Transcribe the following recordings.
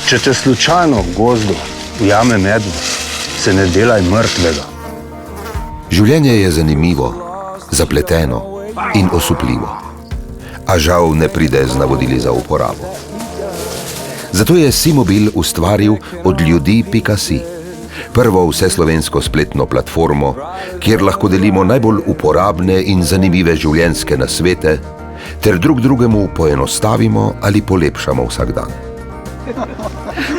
Če te slučajno v gozdu ujame medved, se ne delaj mrtvega. Življenje je zanimivo, zapleteno in osupljivo, a žal ne pride z navodili za uporabo. Zato je SiMobil ustvaril odljudi.si, prvo vseslovensko spletno platformo, kjer lahko delimo najbolj uporabne in zanimive življenjske nasvete ter drug drugemu poenostavimo ali polepšamo vsak dan.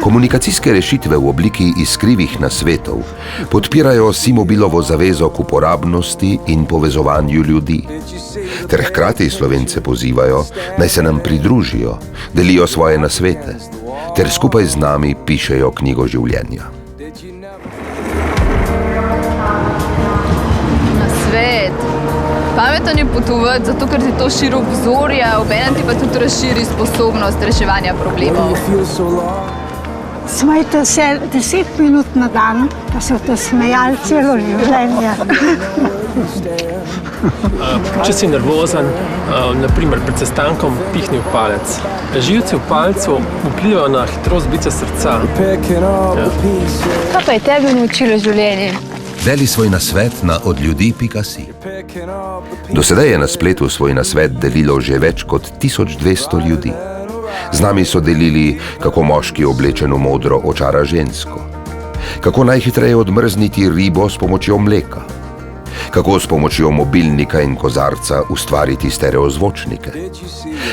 Komunikacijske rešitve v obliki iskrivih nasvetov podpirajo SiMobilovo zavezo k uporabnosti in povezovanju ljudi, ter hkrati Slovence pozivajo, naj se nam pridružijo, delijo svoje nasvete, ter skupaj z nami pišejo knjigo življenja. Nasvet. Pametno je potovati, zato ker ti to širi obzorja, obenem ti pa tudi razširi sposobnost reševanja problemov. Smejte se 10 minut na dan, pa so te smejali celo življenje. Če si nervozen, naprimer pred sestankom pihni v palec. Živci v palcu vplivajo na hitrost bica srca. Kaj pa je tebi naučilo življenje? Deli svoj nasvet na odljudi.si. Do sedaj je na spletu svoj nasvet delilo že več kot 1200 ljudi. Z nami so delili, kako moški oblečen v modro očara žensko, kako najhitreje odmrzniti ribo s pomočjo mleka, kako s pomočjo mobilnika in kozarca ustvariti stereozvočnike,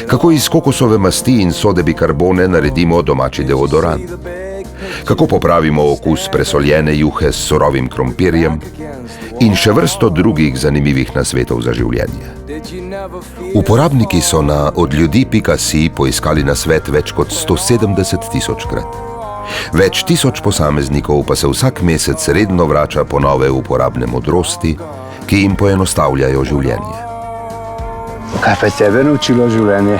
kako iz kokosove masti in sode bikarbone naredimo domači deodorant, kako popravimo okus presoljene juhe s surovim krompirjem in še vrsto drugih zanimivih nasvetov za življenje. Uporabniki so na odljudi.si poiskali nasvet več kot 170 000-krat. Več tisoč posameznikov pa se vsak mesec redno vrača po nove uporabne modrosti, ki jim poenostavljajo življenje. Kaj pa je tebe naučilo življenje?